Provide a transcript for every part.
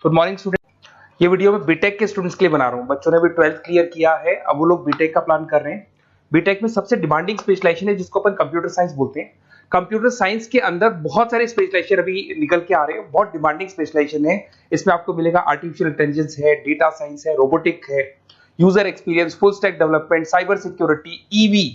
Good morning student. ये video मैं BTech के स्टूडेंट्स के लिए बना रहा हूँ। बच्चों ने भी 12th क्लियर किया है, अब वो लोग बीटेक का प्लान कर रहे हैं। बीटेक में सबसे डिमांडिंग स्पेशलाइजेशन है जिसको अपन कंप्यूटर साइंस बोलते हैं। कंप्यूटर साइंस के अंदर बहुत सारे स्पेशलाइजेशन अभी निकल के आ रहे हैं, बहुत डिमांडिंग स्पेशलाइजेशन है। इसमें आपको मिलेगा आर्टिफिशियल इंटेलिजेंस है, डेटा साइंस है, रोबोटिक है, user experience, full stack development, cyber security, EV,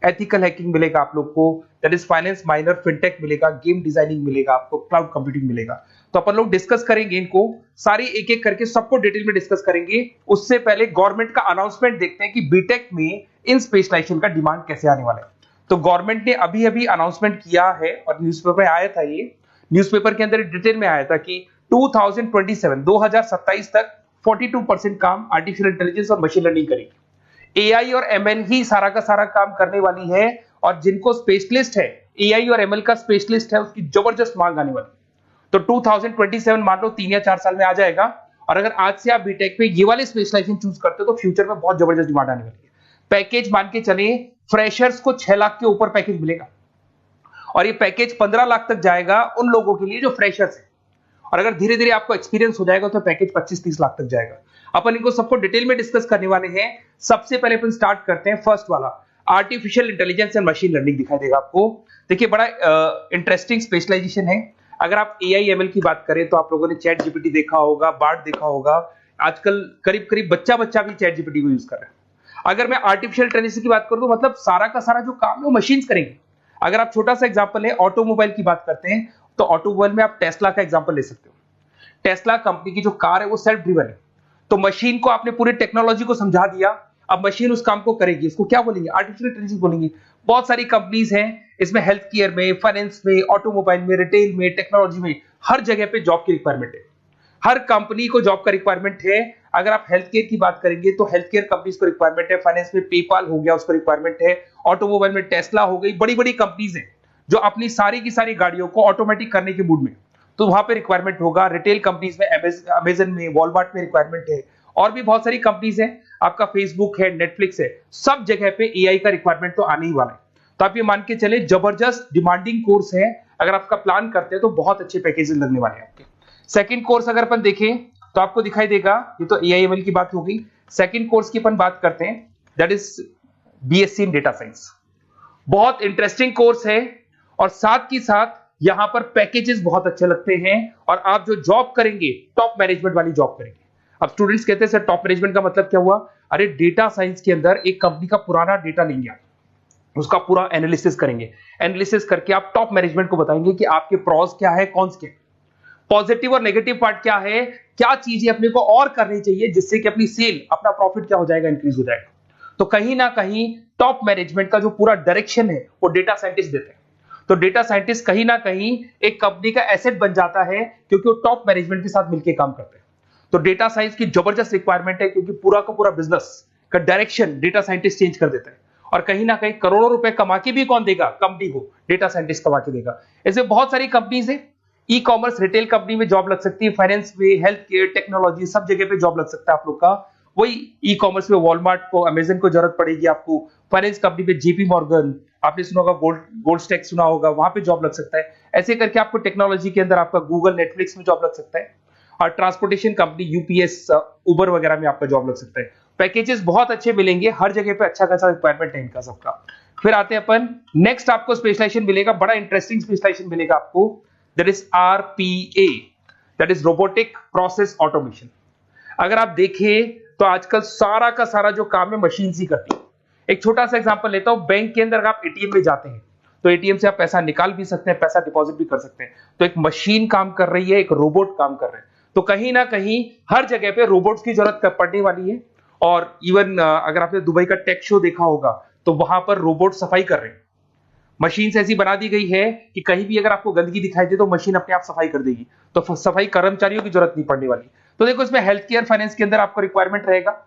ethical hacking मिलेगा आप लोग को, that is finance minor, fintech मिलेगा, गेम डिजाइनिंग मिलेगा, आपको क्लाउड कंप्यूटिंग मिलेगा। तो अपन लोग डिस्कस करेंगे इनको सारी एक एक करके, सबको डिटेल में डिस्कस करेंगे। उससे पहले गवर्नमेंट का अनाउंसमेंट देखते हैं कि बीटेक में इन स्पेशलाइजेशन का डिमांड कैसे आने वाला है। तो गवर्नमेंट ने अभी अभी अनाउंसमेंट किया है और न्यूज़पेपर में आया था, ये न्यूज़पेपर के अंदर डिटेल में आया था कि 2027 तक 42% काम आर्टिफिशियल इंटेलिजेंस और मशीन लर्निंग करेगी। एआई और एमएल ही सारा का सारा काम करने वाली है, और जिनको स्पेशलिस्ट है, एआई और एमएल का स्पेशलिस्ट है, उसकी जबरदस्त मांग आने वाली है। तो 2027 मान लो 3 या 4 साल में आ जाएगा। और अगर आज से आप बीटेक पे ये वाले स्पेशलाइजेशन चूज करते हो तो फ्यूचर में बहुत जबरदस्त डिमांड आने वाली है। पैकेज मान के चले, फ्रेशर्स को 6 लाख के ऊपर पैकेज मिलेगा, और ये पैकेज 15 लाख तक जाएगा उन लोगों के लिए जो फ्रेशर्स है। और अगर धीरे धीरे आपको एक्सपीरियंस हो जाएगा तो पैकेज 25-30 लाख तक जाएगा। अपन इनको सबको डिटेल में डिस्कस करने वाले हैं। सबसे पहले अपन स्टार्ट करते हैं फर्स्ट वाला, artificial intelligence and machine learning दिखाई देगा आपको। देखिए बड़ा इंटरेस्टिंग स्पेशलाइजेशन है। अगर आप एआई एमएल की बात करें तो आप लोगों ने चैट जीपीटी देखा होगा, बार्ड देखा होगा। आजकल करीब करीब बच्चा भी चैट जीपीटी को यूज कर रहा है। अगर मैं आर्टिफिशियल इंटेलिजेंस की बात करूं तो मतलब सारा का सारा जो काम है वो मशीन्स करेंगे। अगर आप छोटा सा एग्जांपल है, ऑटोमोबाइल की बात करते हैं तो ऑटोमोबाइल में आप टेस्ला का एग्जांपल ले सकते हो। टेस्ला कंपनी की जो कार है वो सेल्फ ड्रिवन है। तो मशीन को आपने पूरी टेक्नोलॉजी को समझा दिया, अब मशीन उस काम को करेगी। इसको क्या बोलेंगे? आर्टिफिशियल इंटेलिजेंस बोलेंगे। बहुत सारी कंपनीज हैं इसमें, हेल्थ केयर में, फाइनेंस में, ऑटोमोबाइल में, रिटेल में, टेक्नोलॉजी में, हर जगह पे जॉब की रिक्वायरमेंट है। हर कंपनी को जॉब का रिक्वायरमेंट है। अगर आप हेल्थ केयर की बात करेंगे तो हेल्थ केयर कंपनीज को रिक्वायरमेंट है, फाइनेंस में पेपाल हो गया उसको रिक्वायरमेंट है, ऑटोमोबाइल में टेस्ला हो गई, बड़ी बड़ी कंपनीज हैं जो अपनी सारी की सारी गाड़ियों को ऑटोमेटिक करने के मूड में, तो वहां पे रिक्वायरमेंट होगा। रिटेल कंपनीज में अमेजन में, वॉलमार्ट में रिक्वायरमेंट है, और भी बहुत सारी कंपनीज हैं, आपका फेसबुक है, नेटफ्लिक्स है, सब जगह पे एआई का रिक्वायरमेंट तो आने ही वाला है। तो आप ये मान के चले जबरदस्त डिमांडिंग कोर्स है। अगर आपका प्लान करते हैं तो बहुत अच्छे पैकेजेस लगने वाले हैं आपके। सेकंड कोर्स अगर अपन देखें तो आपको दिखाई देगा, ये तो एआई एमएल की बात हो गई। सेकंड कोर्स की अपन बात करते हैं, that is BSc in data science. बहुत इंटरेस्टिंग कोर्स है, और साथ ही साथ यहां पर पैकेजेस बहुत अच्छे लगते हैं, और आप जो जॉब करेंगे टॉप मैनेजमेंट वाली जॉब करेंगे। अब स्टूडेंट्स कहते हैं सर टॉप मैनेजमेंट का मतलब क्या हुआ? अरे डेटा साइंस के अंदर एक कंपनी का पुराना डेटा लेंगे आप, उसका पूरा एनालिसिस करेंगे, एनालिसिस करके आप टॉप मैनेजमेंट को बताएंगे कि आपके प्रॉस क्या है, कॉन्स क्या है, पॉजिटिव और नेगेटिव पार्ट क्या है, क्या चीजें अपने को और करनी चाहिए जिससे कि अपनी सेल, अपना प्रॉफिट क्या हो जाएगा, इंक्रीज हो जाएगा। तो कहीं ना कहीं टॉप मैनेजमेंट का जो पूरा डायरेक्शन है वो डेटा साइंटिस्ट देते हैं। तो डेटा साइंटिस्ट कहीं ना कहीं एक कंपनी का एसेट बन जाता है, क्योंकि वो टॉप मैनेजमेंट के साथ मिलकर काम करते हैं। तो डेटा साइंस की जबरदस्त रिक्वायरमेंट है, क्योंकि पूरा का पूरा बिजनेस का डायरेक्शन डेटा साइंटिस्ट चेंज कर देता है। और कहीं ना कहीं करोड़ों रुपए कमा के भी कौन देगा? कंपनी को डेटा साइंटिस्ट कमा के देगा। ऐसे बहुत सारी कंपनीज है, ई कॉमर्स, रिटेल कंपनी में जॉब लग सकती है, फाइनेंस में, हेल्थ केयर, टेक्नोलॉजी, सब जगह पे जॉब लग सकता है आप लोग का। वही ई कॉमर्स में वॉलमार्ट को, अमेजन को जरूरत पड़ेगी आपको। फाइनेंस कंपनी में जेपी मॉर्गन, आपने सुना होगा, गोल्ड स्टैक सुना होगा, वहां पे जॉब लग सकता है। ऐसे करके आपको टेक्नोलॉजी के अंदर आपका गूगल, नेटफ्लिक्स में जॉब लग सकता है। और ट्रांसपोर्टेशन कंपनी, यूपीएस, उबर वगैरह में आपका जॉब लग सकता है। पैकेजेस बहुत अच्छे मिलेंगे, हर जगह पे अच्छा खासा रिक्वायरमेंट है इनका सबका। फिर आते हैं अपन नेक्स्ट, आपको स्पेशलाइजेशन मिलेगा, बड़ा इंटरेस्टिंग स्पेशलाइजेशन मिलेगा आपको, that is RPA, that is robotic process automation. अगर आप देखें तो आजकल सारा का सारा जो काम है मशीन ही करती है। एक छोटा सा एग्जांपल लेता हूं, बैंक के अंदर अगर आप एटीएम में जाते हैं तो एटीएम से आप पैसा निकाल भी सकते हैं, पैसा डिपॉजिट भी कर सकते हैं। तो एक मशीन काम कर रही है, एक रोबोट काम कर रहे हैं। तो कहीं ना कहीं हर जगह पे रोबोट्स की जरूरत पड़ने वाली है। और इवन अगर आपने दुबई का टेक शो देखा होगा तो वहां पर रोबोट सफाई कर रहे हैं। मशीन ऐसी बना दी गई है कि कहीं भी अगर आपको गंदगी दिखाई दे तो मशीन अपने आप सफाई कर देगी। तो सफाई कर्मचारियों की जरूरत नहीं पड़ने वाली। तो देखो इसमें हेल्थ केयर, फाइनेंस के अंदर आपको रिक्वायरमेंट रहेगा।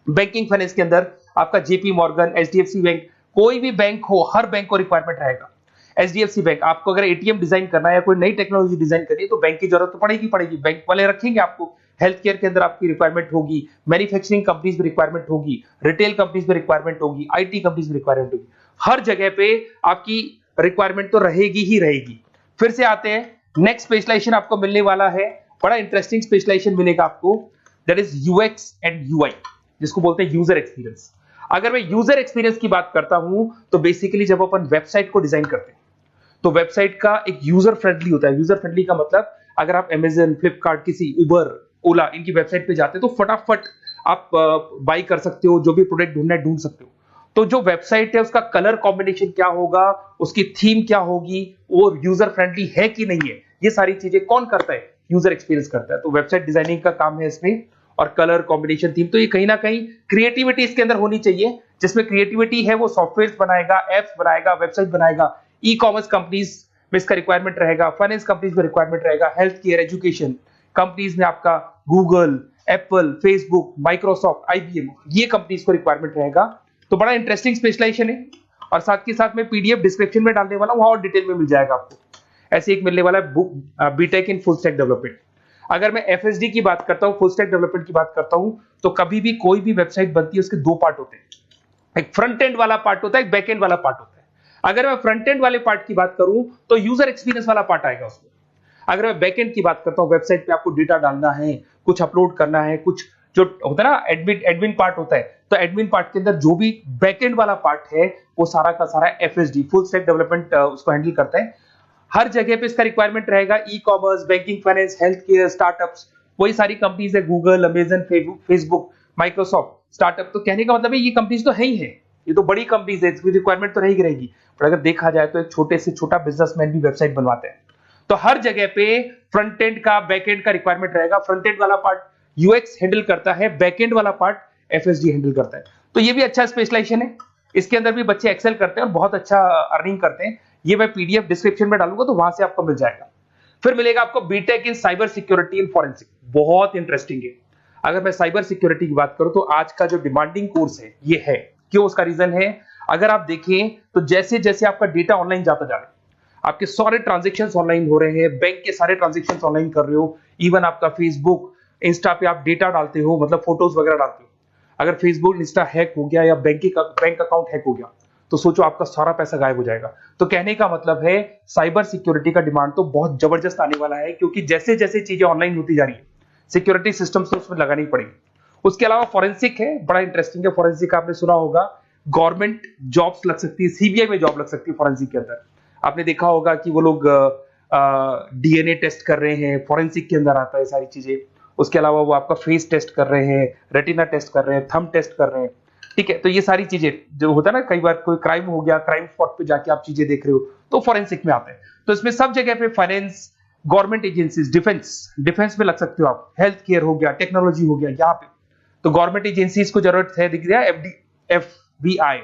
बैंकिंग फाइनेंस के अंदर आपका जेपी मॉर्गन, एचडीएफसी बैंक, कोई भी बैंक हो, हर बैंक को रिक्वायरमेंट रहेगा। एचडीएफसी बैंक, आपको अगर एटीएम डिजाइन करना है या कोई नई टेक्नोलॉजी डिजाइन करनी है तो बैंक की जरूरत तो पड़ेगी, बैंक वाले रखेंगे आपको। हेल्थ केयर के अंदर आपकी रिक्वायरमेंट होगी, मैन्युफैक्चरिंग कंपनीज में रिक्वायरमेंट होगी, रिटेल कंपनीज में रिक्वायरमेंट होगी, आईटी कंपनीज में रिक्वायरमेंट होगी। हर जगह पे आपकी रिक्वायरमेंट तो रहेगी ही रहेगी। फिर से आते हैं नेक्स्ट स्पेशलाइजेशन आपको मिलने वाला है बड़ा इंटरेस्टिंग स्पेशलाइजेशन मिलेगा आपको, that is UX and UI, जिसको बोलते हैं यूजर एक्सपीरियंस। अगर मैं यूजर एक्सपीरियंस की बात करता हूं तो बेसिकली जब अपन वेबसाइट को डिजाइन करते हैं तो वेबसाइट का एक यूजर फ्रेंडली होता है। यूजर फ्रेंडली का मतलब अगर आप अमेजन, फ्लिपकार्ट, किसी उबर, ओला इनकी वेबसाइट पे जाते हैं तो फटाफट आप बाई कर सकते हो, जो भी प्रोडक्ट ढूंढना है ढूंढ सकते हो। तो जो वेबसाइट है उसका कलर कॉम्बिनेशन क्या होगा, उसकी थीम क्या होगी, वो यूजर फ्रेंडली है कि नहीं है, ये सारी चीजें कौन करता है, यूजर एक्सपीरियंस करता है। तो वेबसाइट डिजाइनिंग का काम है इसमें, और कलर कॉम्बिनेशन, थीम, तो ये कहीं ना कहीं क्रिएटिविटी इसके अंदर होनी चाहिए। जिसमें क्रिएटिविटी है वो सॉफ्टवेयर बनाएगा, एप्स बनाएगा, वेबसाइट बनाएगा। ई कॉमर्स कंपनीज में इसका रिक्वायरमेंट रहेगा, फाइनेंस कंपनीज में रिक्वायरमेंट रहेगा, हेल्थ केयर, एजुकेशन कंपनीज में आपका Google, Apple, Facebook, Microsoft, IBM, ये कंपनीज को रिक्वायरमेंट रहेगा। तो बड़ा इंटरेस्टिंग स्पेशलाइजेशन है, और साथ के साथ में पीडीएफ डिस्क्रिप्शन में डालने वाला हूं, वहां और डिटेल में मिल जाएगा आपको। ऐसे एक मिलने वाला है BTech in full stack development. अगर मैं एफएसडी की बात करता हूं, फुल स्टैक डेवलपमेंट की बात करता हूं, तो कभी भी कोई भी वेबसाइट बनती है उसके दो पार्ट होते हैं, एक फ्रंट एंड वाला पार्ट होता है, एक बैक एंड वाला पार्ट होता है। अगर मैं फ्रंट एंड वाले पार्ट की बात करूं तो यूजर एक्सपीरियंस वाला पार्ट आएगा उसमें। अगर मैं बैक एंड की बात करता हूं, वेबसाइट पे आपको डेटा डालना है, कुछ अपलोड करना है, कुछ जो होता है ना एडमिन पार्ट होता है, तो एडमिन पार्ट के अंदर जो भी बैक एंड वाला पार्ट है वो सारा का सारा एफएसडी, फुल स्टैक डेवलपमेंट, उसको हैंडल करता है। हर जगह पे इसका रिक्वायरमेंट रहेगा, e commerce, banking, finance, health care, startups, वही सारी कंपनीज है, Google, Amazon, Facebook, Microsoft, startup. तो कहने का मतलब है ये कंपनीज तो है ही है, ये तो बड़ी कंपनीज है, इसकी रिक्वायरमेंट तो रहेगी रहेगी। पर अगर देखा जाए तो एक छोटे से छोटा बिजनेसमैन भी वेबसाइट बनवाते हैं। तो हर जगह पे फ्रंट एंड का, बैक एंड का रिक्वायरमेंट रहेगा। फ्रंट एंड वाला पार्ट यूएक्स हैंडल करता है, बैक एंड वाला पार्ट एफएसडी हैंडल करता है। तो ये भी अच्छा स्पेशलाइजेशन है, इसके अंदर भी बच्चे एक्सेल करते हैं और बहुत अच्छा अर्निंग करते हैं। ये मैं पीडीएफ डिस्क्रिप्शन में डालूंगा तो वहां से आपको मिल जाएगा। फिर मिलेगा आपको BTech in cyber security and forensic, बहुत इंटरेस्टिंग है। अगर मैं साइबर सिक्योरिटी की बात करूं तो आज का जो डिमांडिंग कोर्स है ये है। क्यों? उसका रीजन है, अगर आप देखें तो जैसे जैसे आपका डेटा ऑनलाइन जाता जा रहा है, आपके सारे ट्रांजेक्शन्स ऑनलाइन हो रहे हैं, बैंक के सारे ट्रांजेक्शन्स ऑनलाइन कर रहे हो, इवन आपका फेसबुक, इंस्टा पे आप डेटा डालते हो, मतलब फोटोज वगैरह डालते हो। अगर फेसबुक, इंस्टा हैक हो गया या बैंक अकाउंट हैक हो गया तो सोचो आपका सारा पैसा गायब हो जाएगा। तो कहने का मतलब है साइबर सिक्योरिटी का डिमांड तो बहुत जबरदस्त आने वाला है, क्योंकि जैसे जैसे चीजें ऑनलाइन होती जा रही है सिक्योरिटी सिस्टम्स तो उसमें लगानी पड़ेगी। उसके अलावा फॉरेंसिक है, बड़ा इंटरेस्टिंग है। फॉरेंसिक आपने सुना होगा, गवर्नमेंट जॉब्स लग सकती है, सीबीआई में जॉब लग सकती है फॉरेंसिक के अंदर। आपने देखा होगा कि वो लोग डीएनए टेस्ट कर रहे हैं, फॉरेंसिक के अंदर आता है सारी चीजें। उसके अलावा वो आपका फेस टेस्ट कर रहे हैं, रेटिना टेस्ट कर रहे हैं, थंब टेस्ट कर रहे हैं, ठीक है। तो ये सारी चीजें जो होता है ना, कई बार कोई क्राइम हो गया, क्राइम स्पॉट पे जाके आप चीजें देख रहे हो तो फॉरेंसिक में आता है। तो इसमें सब जगह पे फाइनेंस, गवर्नमेंट एजेंसीज, डिफेंस में लग सकते हो आप, हेल्थ केयर हो गया, टेक्नोलॉजी हो गया, यहाँ पे तो गवर्नमेंट एजेंसीज को जरूरत है, दिख गया एफबीआई,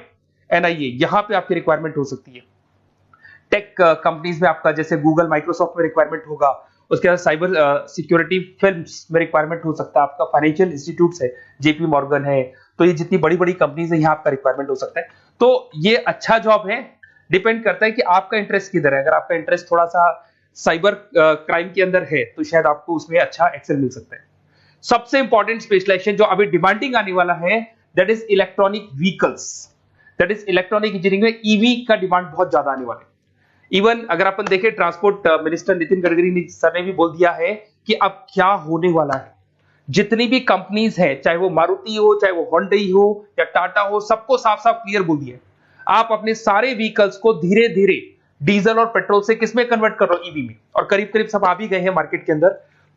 एनआईए, यहाँ पे आपकी रिक्वायरमेंट हो सकती है। टेक कंपनीज में आपका जैसे गूगल, माइक्रोसॉफ्ट में रिक्वायरमेंट होगा। उसके बाद साइबर सिक्योरिटी फिल्म्स में रिक्वायरमेंट हो सकता है आपका, फाइनेंशियल इंस्टीट्यूट्स है, जेपी मॉर्गन है, तो ये जितनी बड़ी बड़ी कंपनीज है यहाँ आपका रिक्वायरमेंट हो सकता है। तो ये अच्छा जॉब है, डिपेंड करता है कि आपका इंटरेस्ट किधर है। अगर आपका इंटरेस्ट थोड़ा सा साइबर क्राइम के अंदर है तो शायद आपको उसमें अच्छा एक्सेल मिल सकता है। सबसे इंपॉर्टेंट स्पेशलाइजेशन जो अभी डिमांडिंग आने वाला है, that is electronic vehicles, that is electronic engineering में ईवी का डिमांड बहुत ज्यादा आने वाला है। इवन अगर अपन देखें, transport minister Nitin Gadkari sir ने भी बोल दिया है कि अब क्या होने वाला है, जितनी भी कंपनीज है, चाहे वो मारुति हो, चाहे वो होंडई हो या टाटा हो, सबको साफ साफ क्लियर बोल दिया, आप अपने सारे व्हीकल्स को धीरे धीरे डीजल और पेट्रोल से किसमें कन्वर्ट कर रहे हो, ईवी में। और करीब करीब सब आ भी गए हैं मार्केट के अंदर।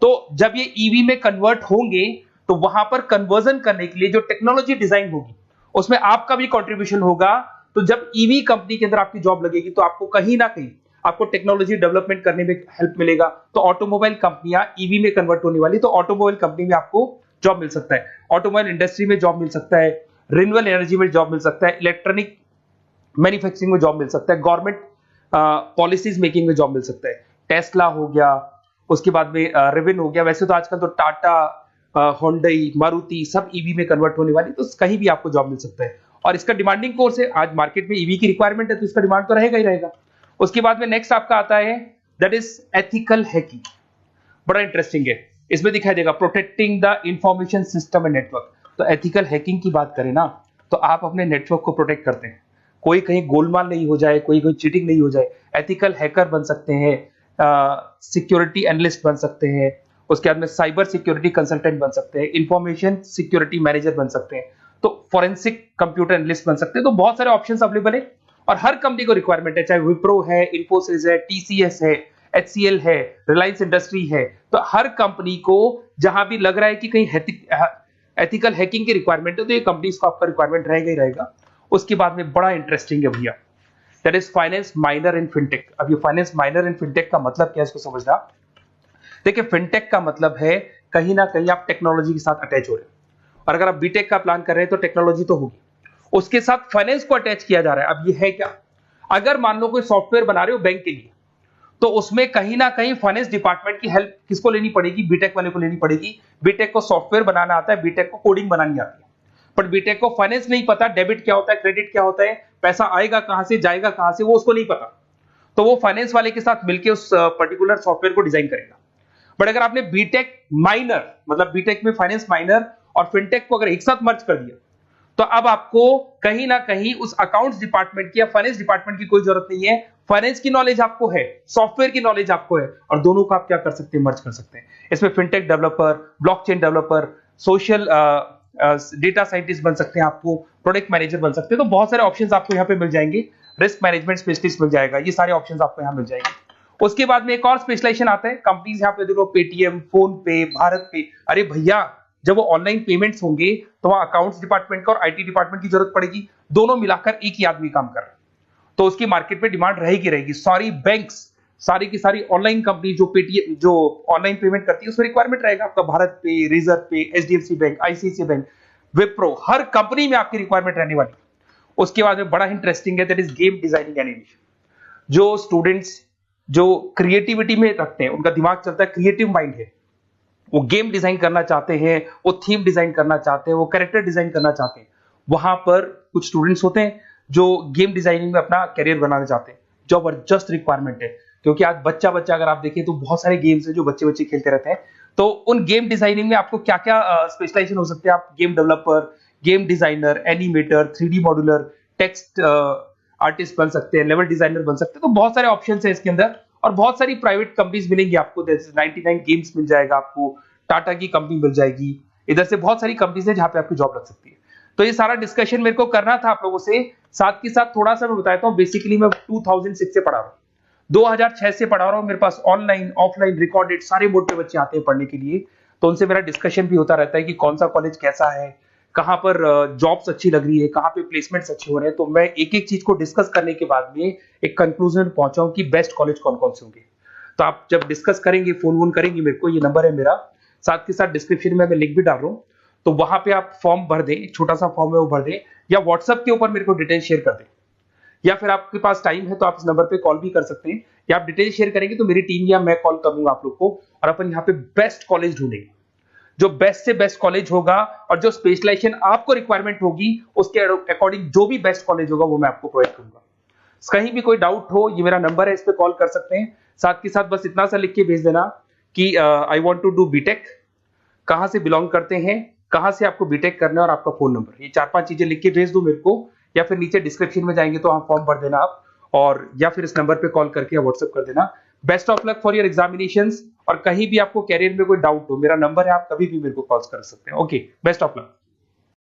तो जब ये ईवी में कन्वर्ट होंगे तो वहां पर कन्वर्जन करने के लिए जो टेक्नोलॉजी डिजाइन होगी उसमें आपका भी कॉन्ट्रीब्यूशन होगा। तो जब ईवी कंपनी के अंदर आपकी जॉब लगेगी तो आपको कहीं ना कहीं आपको टेक्नोलॉजी डेवलपमेंट करने में हेल्प मिलेगा। तो ऑटोमोबाइल कंपनियां ईवी में कन्वर्ट होने वाली, तो ऑटोमोबाइल कंपनी में आपको जॉब मिल सकता है, ऑटोमोबाइल इंडस्ट्री में जॉब मिल सकता है, रिन्यूएबल एनर्जी में जॉब मिल सकता है, इलेक्ट्रॉनिक मैन्युफैक्चरिंग में जॉब मिल सकता है, गवर्नमेंट पॉलिसीज मेकिंग में जॉब मिल सकता है। टेस्ला हो गया, उसके बाद में रिविन हो गया। वैसे तो आजकल तो टाटा, होंडई, मारुति सब ईवी में कन्वर्ट होने वाली, तो कहीं भी आपको जॉब मिल सकता है। और इसका डिमांडिंग कोर्स है, आज मार्केट में ईवी की रिक्वायरमेंट है तो इसका डिमांड तो रहेगा ही रहेगा। उसके बाद में नेक्स्ट आपका आता है दैट इज एथिकल हैकिंग, बड़ा इंटरेस्टिंग है। इसमें दिखाई देगा protecting the information system and network. तो एथिकल हैकिंग की बात करें ना, तो आप अपने नेटवर्क को प्रोटेक्ट करते हैं, कोई कहीं गोलमाल नहीं हो जाए, कोई चीटिंग नहीं हो जाए। एथिकल हैकर बन सकते हैं, सिक्योरिटी एनालिस्ट बन सकते हैं, उसके बाद में साइबर सिक्योरिटी कंसल्टेंट बन सकते हैं, इंफॉर्मेशन सिक्योरिटी मैनेजर बन सकते हैं, तो फॉरेंसिक कंप्यूटर एनालिस्ट बन सकते हैं। तो बहुत सारे ऑप्शंस अवेलेबल है और हर कंपनी को रिक्वायरमेंट है, चाहे विप्रो है, इन्फोसिस है, टीसीएस है, एचसीएल है, रिलायंस इंडस्ट्री है। तो हर कंपनी को जहां भी लग रहा है कि कहीं एथिकल हैकिंग की रिक्वायरमेंट है तो ये कंपनीज को आपका रिक्वायरमेंट रहेगा ही रहेगा। उसके बाद में बड़ा इंटरेस्टिंग है भैया, that is finance minor in fintech. अब ये फाइनेंस माइनर इन फिनटेक का मतलब क्या है इसको समझना। देखिए फिनटेक का मतलब है कहीं ना कहीं आप टेक्नोलॉजी के साथ अटैच हो रहे हैं, और अगर आप बीटेक का प्लान कर रहे हैं तो टेक्नोलॉजी तो होगी, उसके साथ फाइनेंस को अटैच किया जा रहा है। अब ये है क्या, अगर मान लो कोई सॉफ्टवेयर बना रहे हो बैंक के लिए, तो उसमें कहीं ना कहीं फाइनेंस डिपार्टमेंट की हेल्प किसको लेनी पड़ेगी, बीटेक वाले को लेनी पड़ेगी। बीटेक को सॉफ्टवेयर बनाना आता है, बीटेक को कोडिंग बनानी आती है, पर बीटेक को फाइनेंस नहीं पता, डेबिट क्या होता है, क्रेडिट क्या होता है, पैसा आएगा कहां से जाएगा कहां से, वो उसको नहीं पता। तो वो फाइनेंस वाले के साथ मिलकर उस पर्टिकुलर सॉफ्टवेयर को डिजाइन करेगा। बट अगर आपने बीटेक माइनर मतलब बीटेक में फाइनेंस माइनर और फिनटेक को अगर एक साथ मर्ज कर दिया, तो अब आपको कहीं ना कहीं उस अकाउंट्स डिपार्टमेंट की या फाइनेंस डिपार्टमेंट की कोई जरूरत नहीं है। फाइनेंस की नॉलेज आपको है, सॉफ्टवेयर की नॉलेज आपको है, और दोनों को आप क्या कर सकते हैं, मर्ज कर सकते हैं। इसमें fintech developer, blockchain developer, social data scientist बन सकते हैं, आपको प्रोडक्ट मैनेजर बन सकते हैं। तो बहुत सारे ऑप्शंस आपको यहाँ पे मिल जाएंगे, रिस्क मैनेजमेंट स्पेशलिस्ट मिल जाएगा, ये सारे ऑप्शंस आपको यहाँ मिल जाएंगे। उसके बाद में एक और स्पेशलाइजेशन आता है, कंपनीज यहाँ पे देखो पेटीएम, फोन पे, भारत पे। अरे भैया जब वो ऑनलाइन पेमेंट्स होंगे तो वहां अकाउंट्स डिपार्टमेंट का और आईटी डिपार्टमेंट की जरूरत पड़ेगी, दोनों मिलाकर एक ही आदमी काम कर रहा है, तो उसकी मार्केट में डिमांड रहेगी रहेगी। सारी बैंक्स, सारी की सारी ऑनलाइन कंपनी जो पेटीएम जो ऑनलाइन पेमेंट करती है उसमें रिक्वायरमेंट रहेगा आपका, भारत पे, Razorpay, HDFC bank, ICICI bank, Wipro, हर कंपनी में आपकी रिक्वायरमेंट रहने वाली। उसके बाद में बड़ा इंटरेस्टिंग है, that is game designing animation. जो स्टूडेंट्स जो क्रिएटिविटी में रखते हैं, उनका दिमाग चलता है, क्रिएटिव माइंड है, वो गेम डिजाइन करना चाहते हैं, वो थीम डिजाइन करना चाहते हैं, वो कैरेक्टर डिजाइन करना चाहते हैं, वहां पर कुछ स्टूडेंट्स होते हैं जो गेम डिजाइनिंग में अपना करियर बनाना चाहते हैं। जबरदस्त रिक्वायरमेंट है, क्योंकि आज बच्चा बच्चा अगर आप देखें तो बहुत सारे गेम्स हैं जो बच्चे बच्चे खेलते रहते हैं। तो उन गेम डिजाइनिंग में आपको क्या क्या स्पेशलाइजेशन हो सकते हैं, आप game developer, game designer, animator, 3D modular, text artist बन सकते हैं, लेवल डिजाइनर बन सकते हैं। तो बहुत सारे ऑप्शंस हैं इसके अंदर, और बहुत सारी प्राइवेट कंपनीज मिलेंगी आपको, जैसे 99 गेम्स मिल जाएगा आपको, टाटा की कंपनी मिल जाएगी, इधर से बहुत सारी कंपनीज है जहां पे आपकी जॉब लग सकती है। तो ये सारा डिस्कशन मेरे को करना था आप लोगों से, साथ के साथ थोड़ा सा मैं बताता हूँ। बेसिकली मैं 2006 से पढ़ा रहा हूँ, 2006 से पढ़ा रहा हूँ। मेरे पास ऑनलाइन ऑफलाइन रिकॉर्डेड सारे बोर्ड पे बच्चे आते हैं पढ़ने के लिए, तो उनसे मेरा डिस्कशन भी होता रहता है कि कौन सा कॉलेज कैसा है, कहाँ पर जॉब्स अच्छी लग रही है, कहाँ पे प्लेसमेंट्स अच्छे हो रहे हैं। तो मैं एक एक चीज को डिस्कस करने के बाद में एक कंक्लूजन में पहुंचा हूं कि बेस्ट कॉलेज कौन कौन से होंगे। तो आप जब डिस्कस करेंगे, फोन वोन करेंगे मेरे को, ये नंबर है मेरा, साथ के साथ डिस्क्रिप्शन में मैं लिंक भी डाल रहा हूँ, तो वहां पे आप फॉर्म भर दें, छोटा सा फॉर्म है वो भर दें, या व्हाट्सएप के ऊपर मेरे को डिटेल शेयर कर दें, या फिर आपके पास टाइम है तो आप इस नंबर पे कॉल भी कर सकते हैं, या आप डिटेल शेयर करेंगे तो मेरी टीम या मैं कॉल करूंगा आप लोग को, और अपन यहाँ पे बेस्ट कॉलेज ढूंढेंगे, जो बेस्ट से बेस्ट कॉलेज होगा, और जो स्पेशलाइजेशन आपको रिक्वायरमेंट होगी उसके अकॉर्डिंग जो भी बेस्ट कॉलेज होगा वो मैं आपको प्रोवाइड करूंगा। कहीं भी कोई डाउट हो, ये मेरा नंबर है, इस पे कॉल कर सकते हैं। साथ के साथ बस इतना सा लिख के भेज देना कि I want to do BTech, कहां से बिलोंग करते हैं, कहां से आपको बीटेक करना है, और आपका फोन नंबर, ये 4-5 चीजें लिख के भेज दो मेरे को, या फिर नीचे डिस्क्रिप्शन में जाएंगे तो आप फॉर्म भर देना आप, और या फिर इस नंबर पे कॉल करके या व्हाट्सएप कर देना। Best of luck for your examinations, और कहीं भी आपको कैरियर में कोई डाउट हो, मेरा नंबर है, आप कभी भी मेरे को कॉल कर सकते हैं। Okay, best of luck.